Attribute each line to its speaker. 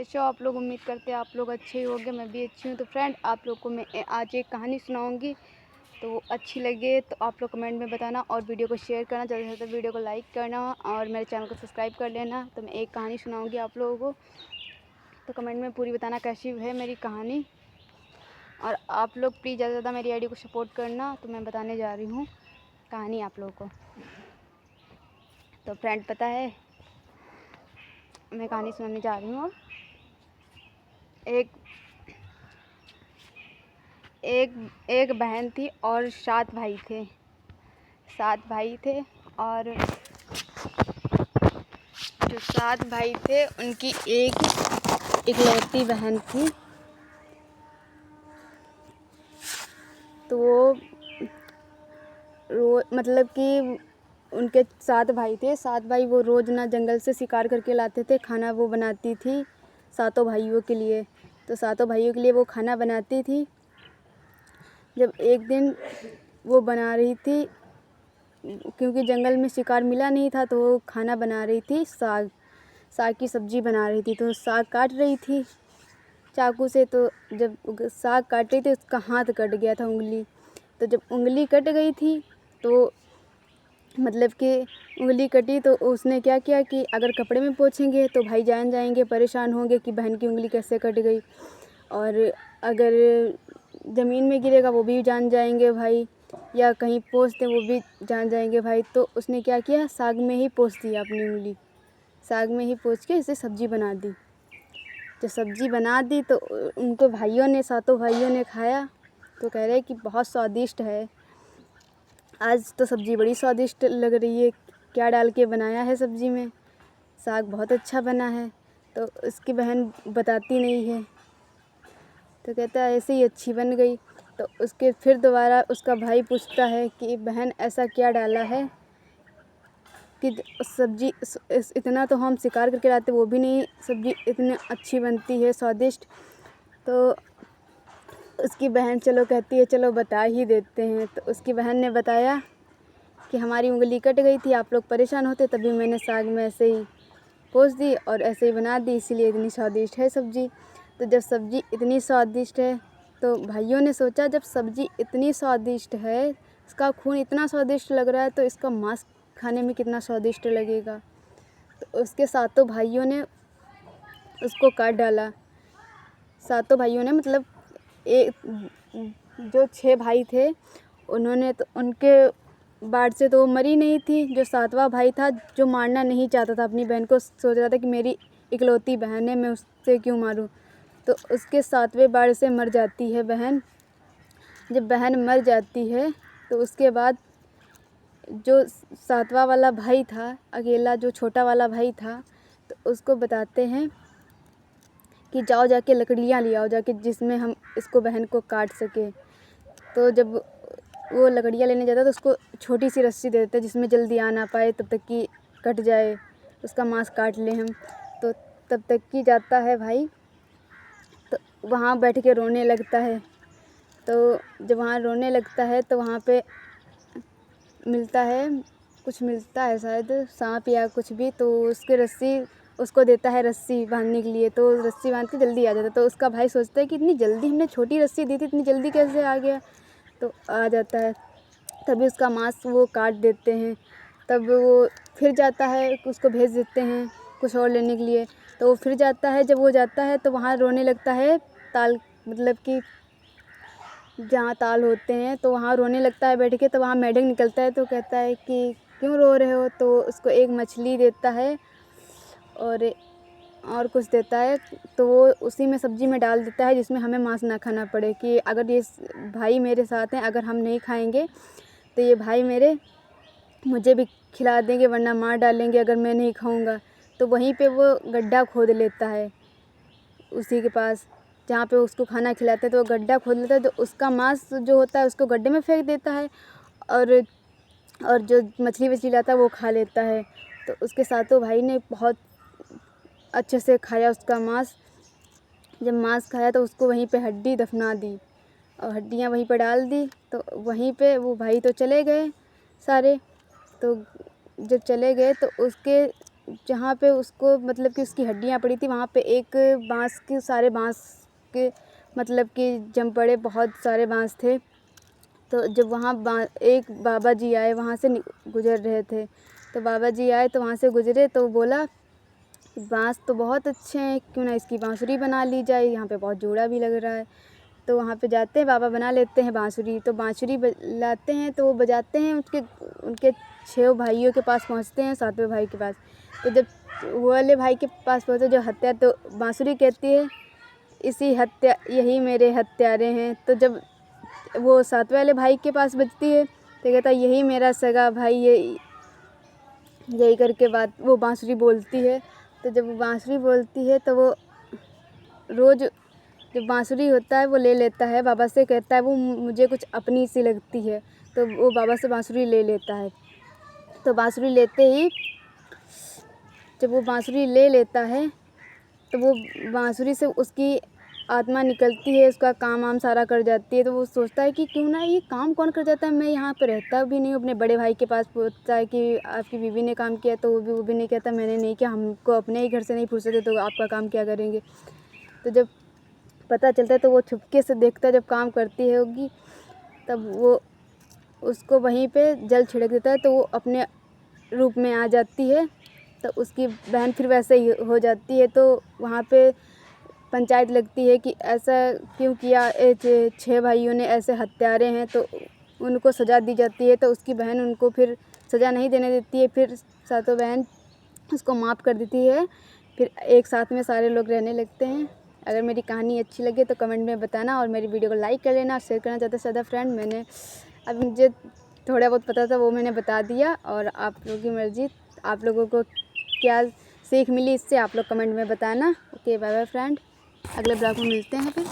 Speaker 1: कैसे हो आप लोग। उम्मीद करते हैं आप लोग अच्छे ही होंगे, मैं भी अच्छी हूँ। तो फ्रेंड, आप लोग को मैं आज एक कहानी सुनाऊंगी, तो अच्छी लगे तो आप लोग कमेंट में बताना और वीडियो को शेयर करना, ज़्यादा से ज़्यादा वीडियो को लाइक करना और मेरे चैनल को सब्सक्राइब कर लेना। तो मैं एक कहानी सुनाऊँगी आप लोगों को, तो कमेंट में पूरी बताना कैसी है मेरी कहानी। और आप लोग प्लीज़ ज़्यादा से ज़्यादा मेरी आईडी को सपोर्ट करना। तो मैं बताने जा रही हूँ कहानी आप लोगों को। तो फ्रेंड, पता है मैं कहानी सुनाने जा रही हूँ। एक एक एक बहन थी और 7 भाई थे। 7 भाई थे और जो 7 भाई थे उनकी एक इकलौती बहन थी। तो वो मतलब कि उनके 7 भाई थे। 7 भाई वो रोज़ ना जंगल से शिकार करके लाते थे। खाना वो बनाती थी 7 भाइयों के लिए। तो 7 भाइयों के लिए वो खाना बनाती थी। जब एक दिन वो बना रही थी, क्योंकि जंगल में शिकार मिला नहीं था, तो वो खाना बना रही थी, साग की सब्ज़ी बना रही थी। तो साग काट रही थी चाकू से। तो जब साग काट रही थी, उसका हाथ कट गया था, उंगली। तो जब उंगली कट गई थी, तो मतलब कि उंगली कटी, तो उसने क्या किया कि अगर कपड़े में पोंछेंगे तो भाई जान जाएंगे, परेशान होंगे कि बहन की उंगली कैसे कट गई। और अगर ज़मीन में गिरेगा वो भी जान जाएंगे भाई, या कहीं पोंछ दें वो भी जान जाएंगे भाई। तो उसने क्या किया, साग में ही पोंछ दिया अपनी उंगली। साग में ही पोंछ के इसे सब्ज़ी बना दी। जब सब्ज़ी बना दी तो उनको भाइयों ने 7 भाइयों ने खाया, तो कह रहे कि बहुत स्वादिष्ट है, आज तो सब्ज़ी बड़ी स्वादिष्ट लग रही है, क्या डाल के बनाया है सब्ज़ी में, साग बहुत अच्छा बना है। तो उसकी बहन बताती नहीं है, तो कहता है ऐसे ही अच्छी बन गई। तो उसके फिर दोबारा उसका भाई पूछता है कि बहन ऐसा क्या डाला है कि सब्ज़ी इतना तो हम शिकार करके लाते वो भी नहीं सब्ज़ी इतनी अच्छी बनती है, स्वादिष्ट। तो उसकी बहन चलो कहती है चलो बता ही देते हैं। तो उसकी बहन ने बताया कि हमारी उंगली कट गई थी, आप लोग परेशान होते, तभी मैंने साग में ऐसे ही पोंछ दी और ऐसे ही बना दी, इसीलिए इतनी स्वादिष्ट है सब्ज़ी। तो जब सब्ज़ी इतनी स्वादिष्ट है, तो भाइयों ने सोचा जब सब्ज़ी इतनी स्वादिष्ट है, इसका खून इतना स्वादिष्ट लग रहा है, तो इसका मांस खाने में कितना स्वादिष्ट लगेगा। तो उसके 7 भाइयों ने उसको काट डाला। 7 भाइयों ने मतलब जो 6 भाई थे उन्होंने, तो उनके बाढ़ से तो वो मरी नहीं थी। जो 7वां भाई था, जो मारना नहीं चाहता था अपनी बहन को, सोच रहा था कि मेरी इकलौती बहन है, मैं उससे क्यों मारूं। तो उसके 7वें बाढ़ से मर जाती है बहन। जब बहन मर जाती है, तो उसके बाद जो 7वां वाला भाई था, अकेला जो छोटा वाला भाई था, तो उसको बताते हैं कि जाओ जाके लकड़ियाँ ले आओ जाके, जिसमें हम इसको बहन को काट सके। तो जब वो लकड़ियाँ लेने जाता है, तो उसको छोटी सी रस्सी दे देते हैं जिसमें जल्दी आ ना पाए, तब तक कि कट जाए, उसका मांस काट लें हम। तो तब तक कि जाता है भाई, तो वहाँ बैठ के रोने लगता है। तो जब वहाँ रोने लगता है, तो वहाँ पे मिलता है, कुछ मिलता है शायद सांप या कुछ भी। तो उसके रस्सी उसको देता है, रस्सी बांधने के लिए। तो रस्सी बांध के जल्दी आ जाता है। तो उसका भाई सोचता है कि इतनी जल्दी हमने छोटी रस्सी दी थी, इतनी जल्दी कैसे आ गया। तो आ जाता है, तभी उसका मांस वो काट देते हैं। तब वो फिर जाता है, उसको भेज देते हैं कुछ और लेने के लिए। तो वो फिर जाता है, जब वो जाता है तो वहाँ रोने लगता है, ताल मतलब कि जहाँ ताल होते हैं, तो वहाँ रोने लगता है बैठ के। तो वहाँ मेंढक निकलता है, तो कहता है कि क्यों रो रहे हो। तो उसको एक मछली देता है और कुछ देता है। तो वो उसी में सब्ज़ी में डाल देता है, जिसमें हमें मांस ना खाना पड़े, कि अगर ये भाई मेरे साथ हैं, अगर हम नहीं खाएंगे तो ये भाई मेरे मुझे भी खिला देंगे, वरना मार डालेंगे अगर मैं नहीं खाऊंगा। तो वहीं पे वो गड्ढा खोद लेता है, उसी के पास जहाँ पे उसको खाना खिलाते हैं। तो वो गड्ढा खोद लेता है, तो उसका मांस जो होता है उसको गड्ढे में फेंक देता है, और जो मछली वछली लाता है वो खा लेता है। तो उसके 7 भाई ने बहुत अच्छे से खाया उसका मांस। जब मांस खाया, तो उसको वहीं पे हड्डी दफना दी और हड्डियाँ वहीं पर डाल दी। तो वहीं पे वो भाई तो चले गए सारे। तो जब चले गए, तो उसके जहाँ पे उसको मतलब कि उसकी हड्डियाँ पड़ी थी वहाँ पे एक बाँस के सारे बाँस के मतलब कि जम पड़े, बहुत सारे बाँस थे। तो जब वहाँ एक बाबा जी आए, वहाँ से गुज़र रहे थे, तो बाबा जी आए तो वहाँ से गुज़रे तो बोला बाँस तो बहुत अच्छे हैं, क्यों ना इसकी बाँसुरी बना ली जाए, यहाँ पे बहुत जोड़ा भी लग रहा है। तो वहाँ पे जाते हैं, बाबा बना लेते हैं बाँसुरी, तो बाँसुरी लाते हैं तो वो बजाते हैं। उनके 6 भाइयों के पास पहुँचते हैं, 7वें भाई के पास। तो जब वो वाले भाई के पास पहुँचे जो हत्या, तो बाँसुरी कहती है यही मेरे हत्यारे हैं। तो जब वो 7वें वाले भाई के पास बजती है तो कहता है यही मेरा सगा भाई, यही करके बात वो बाँसुरी बोलती है। तो जब वो बाँसुरी बोलती है तो वो रोज़ जब बाँसुरी होता है वो ले लेता है, बाबा से कहता है वो मुझे कुछ अपनी सी लगती है, तो वो बाबा से बाँसुरी ले लेता है। तो बाँसुरी लेते ही जब वो बाँसुरी ले लेता है तो वो बाँसुरी से उसकी आत्मा निकलती है, उसका काम वाम सारा कर जाती है। तो वो सोचता है कि क्यों ना ये काम कौन कर जाता है, मैं यहाँ पे रहता भी नहीं हूँ। अपने बड़े भाई के पास पूछता है कि आपकी बीवी ने काम किया, तो वो भी नहीं कहता मैंने नहीं किया, हमको अपने ही घर से नहीं फुर्सत है, तो आपका काम क्या करेंगे। तो जब पता चलता है तो वो छुपके से देखता है, जब काम करती होगी तब वो उसको वहीं पे जल छिड़क देता है, तो वो अपने रूप में आ जाती है। तो उसकी बहन फिर वैसे ही हो जाती है। तो वहाँ पे पंचायत लगती है कि ऐसा क्यों किया, 6 भाइयों ने ऐसे हत्यारे हैं, तो उनको सज़ा दी जाती है। तो उसकी बहन उनको फिर सज़ा नहीं देने देती है, फिर सातों बहन उसको माफ़ कर देती है। फिर एक साथ में सारे लोग रहने लगते हैं। अगर मेरी कहानी अच्छी लगे तो कमेंट में बताना, और मेरी वीडियो को लाइक कर लेना और शेयर करना ज़्यादा से ज़्यादा फ्रेंड। मैंने अब मुझे थोड़ा बहुत पता था वो मैंने बता दिया, और आप लोगों की मर्ज़ी, आप लोगों को क्या सीख मिली इससे आप लोग कमेंट में बताना। ओके, बाय बाय फ्रेंड, अगले ब्लॉग में मिलते हैं फिर।